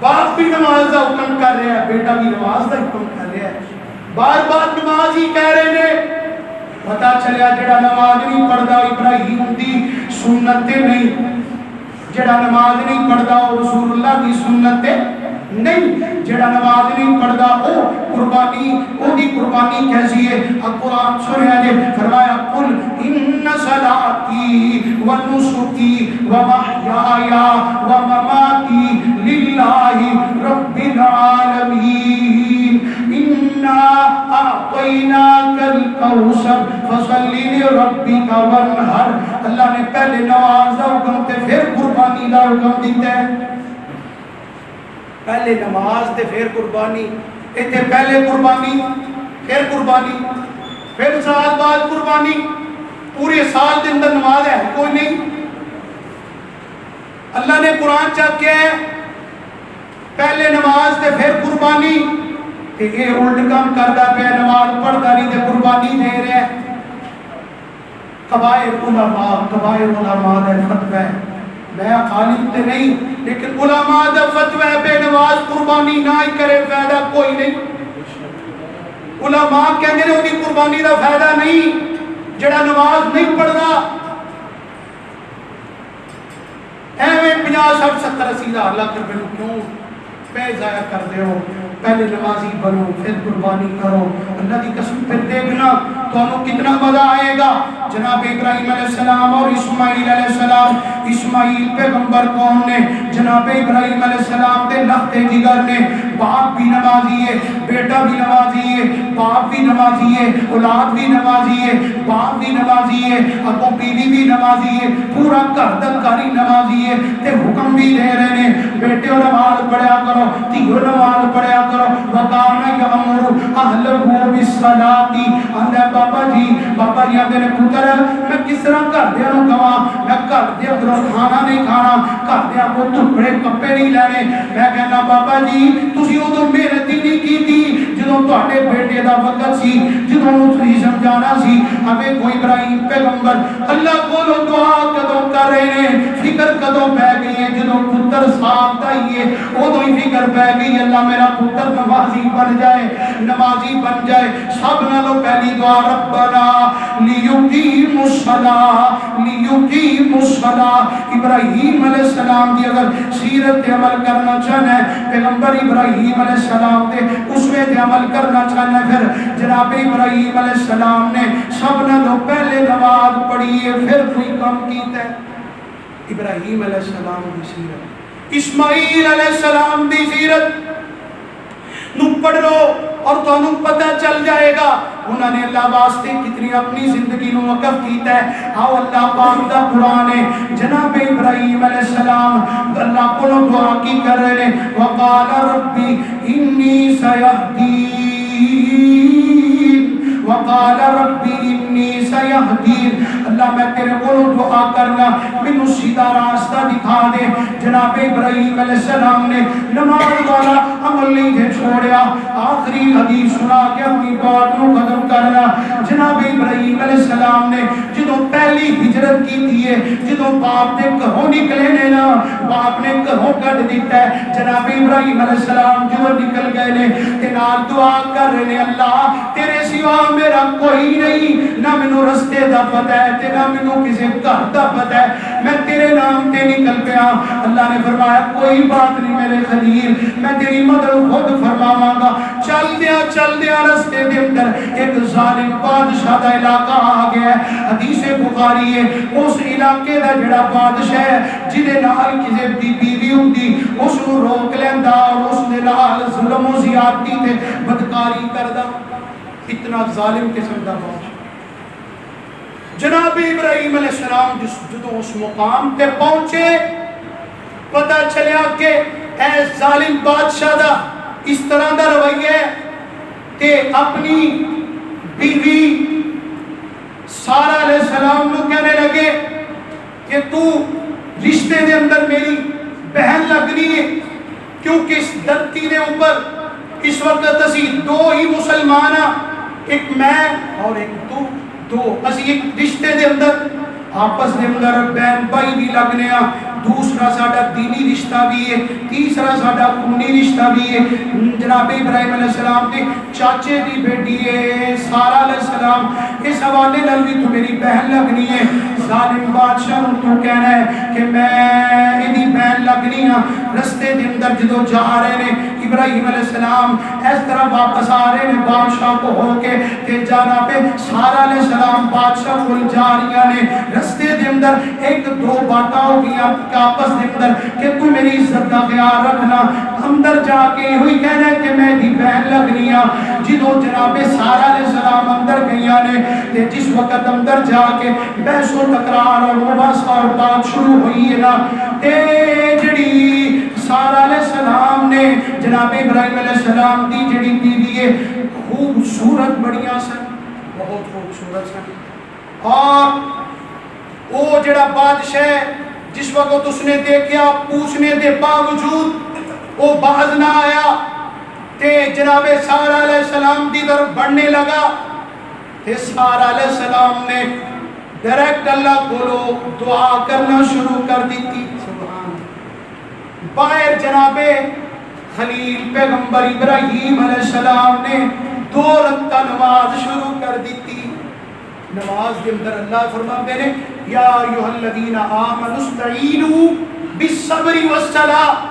باپ بھی نماز دا حکم کر رہا ہے بیٹا بھی نماز دا حکم کر رہا ہے بار بار نماز ہی کہہ رہے نے پتا چلیا جڑا نماز نہیں پڑھدا ابراہیم دی سنت نہیں جڑا نماز نہیں پڑھدا رسول اللہ دی سنت نہیں جڑا نماز نہیں پڑھدا او قربانی او دی قربانی کیسی ہے؟ اب قرآن سنیا جے فرمایا قل ان صلاتی و نسکی و محیایا و مماتی للہ رب العالمین انا اعطیناک الکوثر فصل لربک وانحر۔ اللہ نے پہلے نماز دا حکم تے پھر قربانی دا حکم دیتا ہے، پہلے نماز تے پھر قربانی، ایتھے پہلے قربانی پھر قربانی، پھر سال بعد قربانی، پورے سال دے اندر نماز ہے کوئی نہیں۔ اللہ نے قرآن چاہ کے پہلے نماز تے پھر قربانی، تے یہ الٹ کام کردا پیا، نماز پڑھدا نہیں تے قربانی دے رہا ہے۔ کبائر علماء دا فتوی ہے، میں عالم تے نہیں لیکن علماء دا فتوی ہے بے نماز قربانی نہ ہی کرے فائدہ کوئی نہیں۔ علماء کہندے نے اودی قربانی دا فائدہ نہیں جڑا نماز نہیں پڑھدا، ایویں 50 60 70 80 ہزار لاکھ روپے نو کیوں پہ ضائع کر دے ہو؟ پہلے نمازی بنو پھر قربانی کرو۔ اللہ دی قسم پھر دیکھنا تو کتنا مزہ آئے گا۔ جناب ابراہیم علیہ السلام اور اسماعیل علیہ السلام، اسماعیل پیغمبر کون نے؟ جناب ابراہیم علیہ السلام دے لختے جگر نے۔ باپ بھی نمازی ہے، بیٹا بھی نمازی ہے، باپ بھی نمازی ہے، اولاد بھی نمازی ہے، باپ بھی نمازی ہے، ابو بیوی بھی نمازی ہے، پورا گھر دا گھر ہی نمازی ہے، تے حکم بھی دے رہے ہیں بیٹے نماز پڑھیا کرو، تیو نماز پڑھیا کرو۔ وَقَانَ يَأْمُرُ أَهْلَهُ بِالصَّلَاةِ آندہ بابا جی آندے نے پتر میں کس طرح گھر دیا نو کہاں، میں گھر دیا کھانا نہیں کھانا، گھر دیا کو ٹکڑے کپڑے نہیں لینے۔ میں کہنا بابا جی تسی ادو محنت ہی نہیں کی تھی جدوں تہاڈے بیٹے دا وقت سی، جدوں تسی سمجھانا سی۔ ہمیں کوئی ابراہیم پیغمبر اللہ کو دعا کدوں کر رہے ہیں، فکر کدوں پہ گئی ہے جدوں پتر ساتھ آئیے ادو ہی فکر پہ گئی اللہ میرا پتر نمازی بن جائے، نمازی بن جائے۔ سب نالوں پہلی دعا ربنا لیقیموا الصلاۃ لیقیموا الصلاۃ۔ ابراہیم علیہ السلام دی اگر سیرت تے عمل کرنا چاہنا ہے، پیغمبر ابراہیم علیہ السلام دے اس میں تے عمل کرنا چاہنا ہے، پھر جناب ابراہیم علیہ السلام نے سب نالوں پہلے نماز پڑھی ہے پھر کوئی کام کیتا ہے۔ ابراہیم علیہ السلام دی سیرت، اسماعیل علیہ السلام دی سیرت نو پڑھ لو اور تانوں پتہ چل جائے گا انہوں نے اللہ واسطے کتنی اپنی زندگی نو وقف کیتا ہے۔ آؤ اللہ پاک دا قرآن ہے، جناب ابراہیم علیہ السلام اللہ کو دعا کی کر رہے ہیں وقال ربی انی سیہدین، وقال ربی انی سیہدین، اللہ میں تیرے کو دعا کرنا مینوں سیدھا راستہ دکھا دے۔ جناب ابراہیم علیہ السلام نے نماز والا عمل نہیں دے چھوڑیا، آخری حدیث سنا کے اپنی بات کو ختم کرنا۔ جناب ابراہیم علیہ السلام نے جدوں پہلی ہجرت کی تھی ہے، جدوں باپ نے گھروں نکلے نے نا، باپ نے گھروں کٹ دیتا ہے، جناب ابراہیم علیہ السلام جدوں نکل گئے نے تے نال دعا کر رہے نے اللہ تیرے سوا میرا کوئی نہیں، نہ مینوں رستے دا پتہ ہے تے نہ مینوں کسی گھر دا پتہ ہے، میں تیرے نام تے نکل پیا۔ اللہ نے فرمایا کوئی بات نہیں میرے خلیل، میں تیری مدد خود فرماواں گا۔ چل دیا رستے دے اندر ایک ظالم بادشاہ دا علاقہ آ گیا ہے، حدیث بخاری ہے، اس علاقے دا جڑا بادشاہ ہے جدے نال کسے دی بیوی ہوندی اس نو روک لیندا اور اس دے نال ظلم و زیادتی تے بدکاری کردا۔ اتنا ظالم قسم دا بادشاہ جناب ابراہیم علیہ السلام جدوں اس مقام تے پہنچے پتہ چلیا کہ اے ظالم بادشاہ دا اس طرح دا رویہ تے اپنی بیوی سارہ علیہ السلام نو کہنے لگے کہ تو رشتے دے اندر میری بہن لگنی ہے، کیونکہ اس دھرتی دے اوپر اس وقت اسی دو ہی مسلمان ہاں، ایک میں اور ایک دو اسی ایک رشتے دے اندر آپس دے اندر بہن بھائی بھی لگنے ہاں، دوسرا ساڈا دینی رشتہ بھی ہے، تیسرا ساڈا خونی رشتہ بھی ہے۔ جناب ابراہیم علیہ السلام دے چاچے دی بیٹی ہے سارہ علیہ السلام، اس حوالے نال بھی تو میری بہن لگنی ہے۔ ظالم بادشاہ نوں تو کہنا ہے کہ میں ایدی بہن لگنی ہاں۔ رستے دے اندر جدو جا رہے نے ابراہیم علیہ السلام اس طرح واپس آ رہے ہیں بادشاہ کو ہو کے، تے جانا پہ سارہ علیہ السلام بادشاہ کو جا رہی نے۔ رستے دے اندر ایک دو باتاں ہو گیا آپس دے اندر کہ تو میری عزت کا خیال رکھنا۔ اندر جا کے ہوئی کہنا ہے کہ میں دی بہن لگنی ہاں۔ جدو جناب سارہ علیہ السلام اندر گئیاں نے تے جس وقت اندر جا کے بحث و تکرار اور مباحثہ اور بات شروع ہوئی ہے نا، تے جڑی سارہ علیہ السلام نے جناب ابراہیم علیہ السلام دی جڑی بیوی ہے خوبصورت بڑیاں سن، بہت خوبصورت سن، اور وہ جڑا بادشاہ جس وقت اس نے دیکھا پوچھنے دے باوجود وہ باز نہ آیا تے جناب سارہ علیہ السلام دی طرف بڑھنے لگا تے سارہ علیہ السلام نے ڈائریکٹ اللہ کو دعا کرنا شروع کر دی تھی۔ باہر جناب خلیل پیغمبر ابراہیم علیہ السلام نے 2 رکعت نماز شروع کر دی تھی۔ نماز کے اندر اللہ فرماتے ہیں یا ایھا الذین آمنوا استعینوا بالصبر والصلاۃ،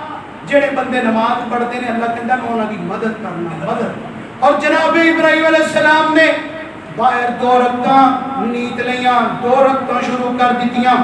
جڑے بندے نماز پڑھتے ہیں اللہ کہندا میں انہاں دی مدد کرنا، مدد۔ اور جناب ابراہیم علیہ السلام نے باہر 2 رکعتاں نیت لیاں، 2 رکعتاں شروع کر دتیاں،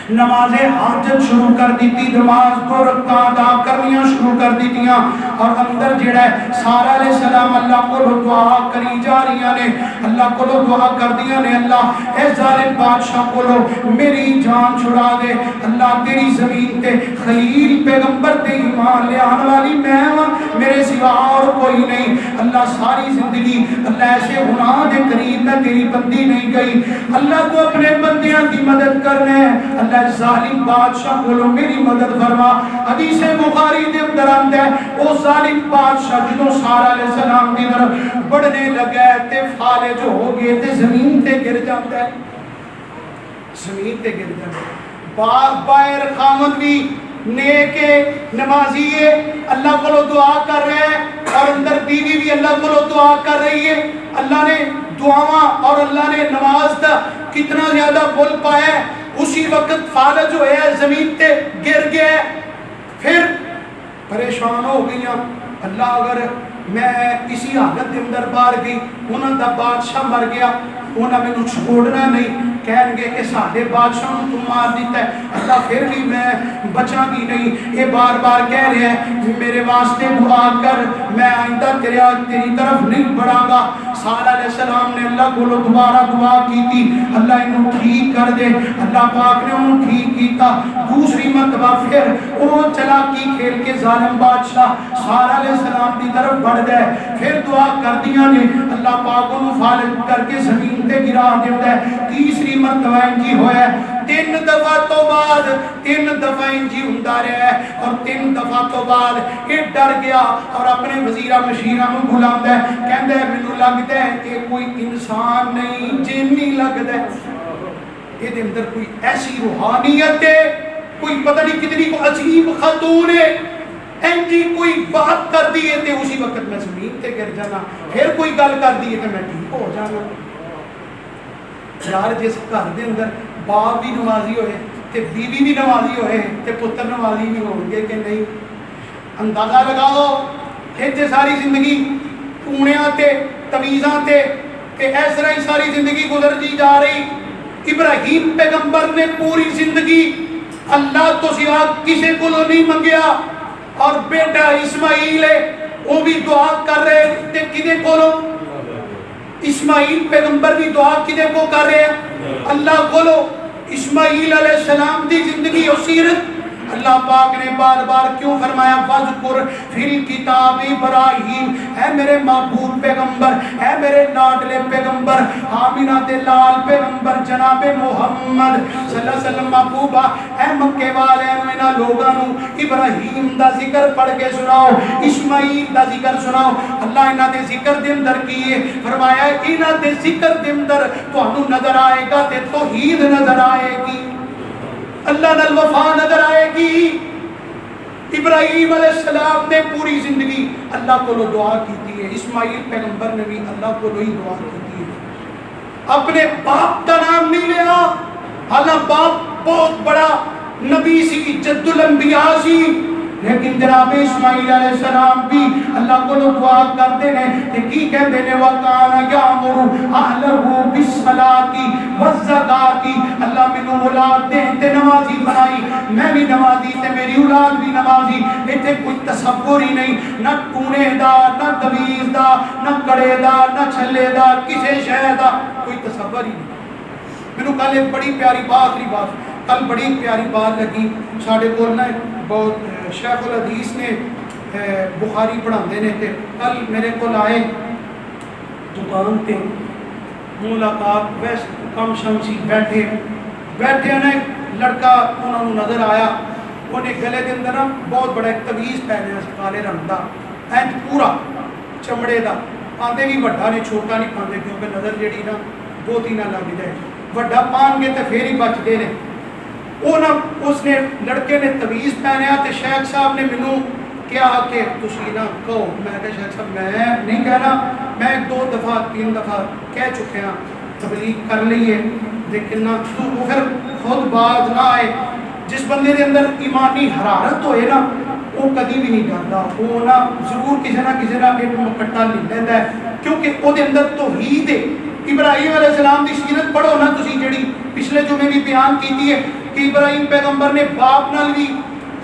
نماز حاجت شروع کر دیتی، نماز 2 رکعتاں ادا کرنیاں شروع کر دیتیاں، اور اندر جڑا ہے سارہ علیہ السلام اللہ کو دعا کری جا رہی نے، اللہ کو دعا کر دیا نے اللہ اے ظالم بادشاہ کو میری جان چھڑا دے، اللہ تیری زمین تے خلیل پیغمبر تے ایمان لے آنے والی میں ہاں، میرے سوا اور کوئی نہیں، اللہ ساری زندگی اللہ ایسے گناہ دے قریب میں تیری بندی نہیں گئی، اللہ تو اپنے بندیاں کی مدد کرنے اللہ ظالم بادشاہ بولو میری مدد فرما۔ حدیث بخاری دے اندر آندا ہے او ظالم بادشاہ جدوں سارہ علیہ السلام دی طرف بڑھنے لگا تے فالج ہو گئے تے زمین تے گر جاندا ہے، زمین تے گر جاندا ہے۔ باغ باہر خامد بھی نیک نمازی ہے، اللہ کو دعا کر رہے ہیں، اور اندر بیوی بھی اللہ کو دعا کر رہی ہے، اللہ نے دعاواں اور اللہ نے نماز دا کتنا زیادہ بول پایا ہے۔ اسی وقت فالج ہوئے ہے زمین تے گر گیا ہے، پھر پریشان ہو گئی اللہ اگر میں اسی حالت کے اندر باہر گئی انہوں دا بادشاہ مر گیا انہوں نے مجھے چھوڑنا نہیں، کہیں گے کہ سارے بادشاہ تو مار دیتا ہے اللہ پھر بھی میں بچا بھی نہیں، یہ بار بار کہہ رہے ہیں میرے واسطے دعا کر میں آئندہ تیری طرف نہیں بڑھا گا۔ سارہ علیہ السلام نے اللہ کو دوبارہ دعا کی تھی اللہ انہوں ٹھیک کر دے، اللہ پاک نے انہوں ٹھیک کیتا، دوسری مرتبہ پھر وہ چلاکی کھیل کے ظالم بادشاہ سارہ علیہ السلام کی طرف بڑھ گئے، پھر دعا کر دیا نے اللہ پاک انہوں فالج کر کے زمین تے گرا دیتا ہے، تیسری مرتبہ انجی ہویا ہے، 3 دفعہ تو بعد 3 دفعہ انجی ہوندا رہا ہے، اور 3 دفعہ تو بعد یہ ڈر گیا اور اپنے وزیرہ مشیرہ میں بلاتا ہے، کہندا ہے مینوں لگدا ہے کہ کوئی انسان نہیں جن نہیں لگدا ہے، یہ اندر کوئی ایسی روحانیت ہے، کوئی پتہ نہیں کتنی کو عجیب خاتون ہے، انجی کوئی بات کر دیئے تے اسی وقت میں زمین تے گر جانا، پھر کوئی گل کر دیئے تے میں ٹھیک ہو جانا۔ یار جس گھر دے اندر باپ بھی نمازی ہوئے تے بیوی بھی نمازی ہوئے تے پتر نمازی بھی ہوں گے کہ نہیں، اندازہ لگاؤ کہ ساری زندگی ٹونیاں تے تویزاں تے اس طرح ہی ساری زندگی گزر جی جا رہی۔ ابراہیم پیغمبر نے پوری زندگی اللہ تو سوا کسی کو نہیں منگیا، اور بیٹا اسماعیل ہے وہ بھی دعا کر رہے تھے کدے کو، اسماعیل پیغمبر بھی دعا کدے کو کر رہے ہیں اللہ کو۔ اسماعیل علیہ السلام دی زندگی اور سیرت اللہ پاک نے بار بار کیوں فرمایا وَذْكُرْ فِي الْكِتَابِ ابراہیم، اے میرے محبوب پیغمبر، اے میرے لاڈلے پیغمبر، آمینہ دے لال پیغمبر جناب محمد صلی اللہ علیہ وسلم محبوبہ، اے مکے والے انہاں لوگاں نو ابراہیم دا ذکر پڑھ کے سناؤ، اسماعیل دا ذکر سناؤ۔ اللہ انہاں دے ذکر دے اندر کیے فرمایا انہاں دے ذکر دے اندر تانوں نظر آئے گا تے توحید نظر آئے گی۔ اللہ نال وفا نظر آئے گی. ابراہیم علیہ السلام نے پوری زندگی اللہ کو دعا کی ہے. اسماعیل پیغمبر نے بھی اللہ کو ہی دعا کی ہے. اپنے باپ کا نام نہیں لیا، حالانکہ باپ بہت بڑا نبی سی، جد الانبیاء سی، لیکن جناب اسماعیل علیہ السلام بھی اللہ کو دعا کرتے ہیں کہ کی کہتے ہیں وَقَانَ يَعْمُرُ أَهْلَهُ بِالصَّلَاةِ وَالزَّكَاةِ. اللہ مینوں اولاد دے تے نمازی بنائی، میں بھی نمازی تے میری اولاد بھی نمازی. ایتھے کوئی تصور ہی نہیں، نہ ٹونے دا، نہ دویز دا، نہ کڑے دا، نہ چھلے دا، کسے شے دا کوئی تصور ہی نہیں. مینوں کل ایک بڑی پیاری بات کل بڑی پیاری بات لگی. ساڈے کول نہ بہت شیخ الحدیث نے بخاری پڑھاندے نے تے کل میرے کول آئے دکان تے ملاقات ویسے کم شم سی بیٹھے نے لڑکا انہوں نے نظر آیا. انہیں گلے دے اندر بہت بڑا ایک تویز پہنیا سی کالے رنگ دا اینج پورا چمڑے دا. پاندے بھی وڈا نے چھوٹا نہیں پاندے کیونکہ نظر جیڑی نا بہت ہی نہ لگ جائے. وڈا پان گے تے پھر ہی بچتے نے. اس نے لڑکے نے تویز پہنیا تے شیخ صاحب نے مینوں کہا کہ تسی نہ کہو. میں کہا شیخ صاحب میں نہیں کہنا، میں 2 دفعہ 3 دفعہ کہہ چکے ہیں تبلیغ کر لیے، لیکن نہ وہ پھر خود باز نہ آئے. جس بندے دے اندر ایمانی حرارت ہوئے نا وہ کدی بھی نہیں ڈردا، وہ نہ ضرور کسی نہ ایک مکٹا لے لینا ہے کیونکہ وہ دے اندر توحید ہے. ابراہیم علیہ السلام دی سیرت پڑھو نا تسی جڑی پچھلے جمعے بھی بیان کیتی ہے کہ ابراہیم پیغمبر نے باپ نال بھی،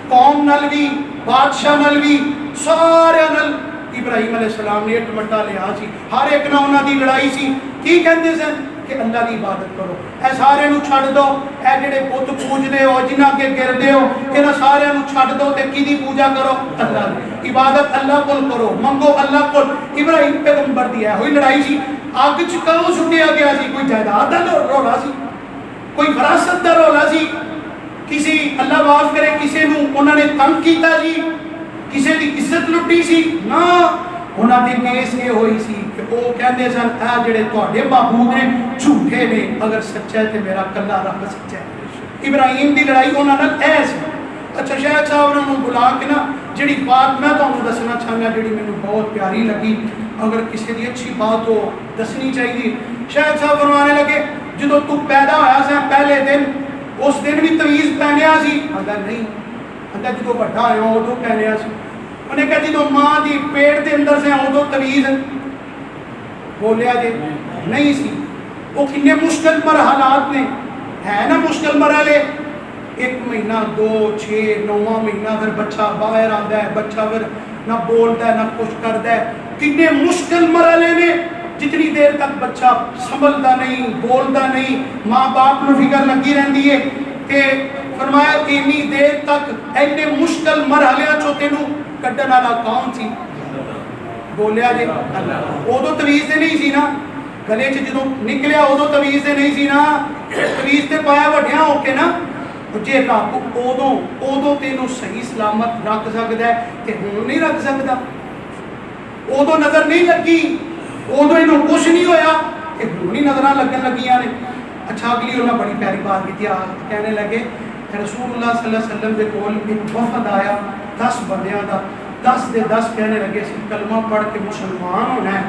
قوم نال بھی، بادشاہ نال بھی، سارے نال ابراہیم علیہ السلام نے ایک مٹا لیا سی. ہر ایک نہ انہاں دی لڑائی سی. کی کہندے سن کہ اللہ دی عبادت کرو. اے سارے نو چھڈ دو، اے جڑے بت پوجدے ہو جنہاں کے گردے ہو انہاں سارے نو چھڈ دو تے کیدی پوجا کرو؟ اللہ دی عبادت اللہ کول کرو، منگو اللہ کول. ابراہیم پیغمبر دی ہے ہوئی لڑائی سی. اگ چکاؤ سٹیا گیا سی، کوئی جائیداد دا رولا سی، کوئی فراست دا رولا سی، کسی اللہ معاف کرے کسی نو انہوں نے تنگ کیتا جی، کسی دی عزت لٹی سی نا. انہوں نے کیس یہ ہوئی سی کہ وہ کہندے سن اے جڑے تواڈے معبود نے جھوٹے نے، اگر سچا ہے تے میرا کلا رب سچا ہے. ابراہیم دی لڑائی انہوں نے ایس. اچھا شیخ صاحب نے بلا کے نا جڑی بات میں تمہیں دسنا چاہنا جڑی مینوں بہت پیاری لگی، اگر کسی دی اچھی بات ہو دسنی چاہیے. شیخ صاحب فرمانے لگے جدو تو پیدا ہویا سا پہلے دن اس دن بھی تویز پہنیا سی؟ اگر نہیں، اگر جدو بڑا ہوا ادو پہنیا سی. انہیں کہا جدو ماں دی پیٹ دے اندر سے ادو تویز بولیا جی نہیں سی. وہ کنے مشکل مرحلات نے ہے نا، مشکل مرحلے. 1 مہینہ 2 6 9واں مہینہ پھر بچہ باہر آتا ہے، بچہ پھر نہ بولتا ہے نہ کچھ کرتا ہے. کنے مشکل مرحلے نے. جتنی دیر تک بچہ سنبھلتا نہیں، بولتا نہیں، ماں باپ کو فکر لگی رہتی ہے کہ فرمایا اتنی دیر تک اینے مشکل مرحلے چو تینوں کڈن والا کون سی؟ بولیا جی ادو تویز سے نہیں سی نا، گلے چ جدو نکلیا ادو تویز سے نہیں سی نا. تویز سے پایا وڈیا ہو کے نا. جی رب ادو تینوں صحیح سلامت رکھ سکتا ہے کہ ہوں نہیں رکھ سکتا. ادو نظر نہیں لگی، ادو یہ کچھ نہیں ہویا کہ ہوں نہیں نظر لگن لگیاں نے. اچھا اگلی انہیں بڑی پیاری بات کی کہنے لگے رسول اللہ صلی اللہ علیہ وسلم کے کول ایک وفد آیا 10 بندیاں دا. 10 دے 10 کہنے لگے سی کلمہ پڑھ کے مسلمان ہونا ہے.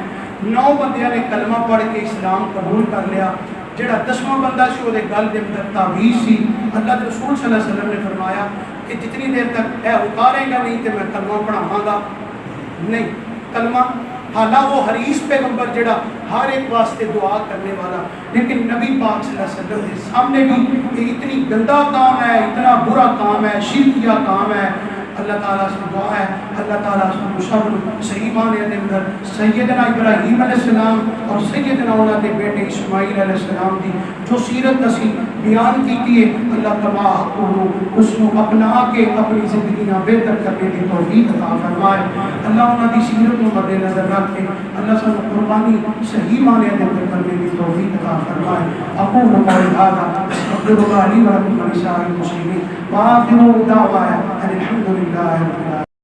9 بندیاں نے کلمہ پڑھ کے اسلام قبول کر لیا. جڑا 10واں بندہ سی وہ گل دے اندر تعویذ سی. اللہ کے رسول صلی اللہ علیہ وسلم نے فرمایا کہ جتنی دیر تک اے اتارے گا نہیں تو میں کلمہ پڑھاواں گا نہیں. کلمہ حالانکہ وہ حریص پیغمبر جڑا ہر ایک واسطے دعا کرنے والا، لیکن نبی پاک صلی اللہ علیہ وسلم کے سامنے بھی یہ اتنی گندا کام ہے، اتنا برا کام ہے، شرکیہ کام ہے. اللہ تعالیٰ سے دعا ہے اللہ تعالیٰ سے سب صحیح معنی کے اندر سیدنا ابراہیم علیہ السلام اور سیدنا انہوں کے بیٹے اسماعیل علیہ السلام کی جو سیرت نسی بیان کی ہے اللہ تباہ کو اس کو اپنا کے اپنی زندگی نہ بہتر کرنے کی توفیق عطا فرمائے. اللہ انہوں کی سیرت کو مد نظر رکھ کے اللہ سب قربانی صحیح معنی کے اندر کرنے کی توفیق عطا فرمائے. اقول قولی ھذا استغفر اللہ لی ولکم ولسائر المسلمین وآخر دعوانا ان الحمد للہ رب العالمین.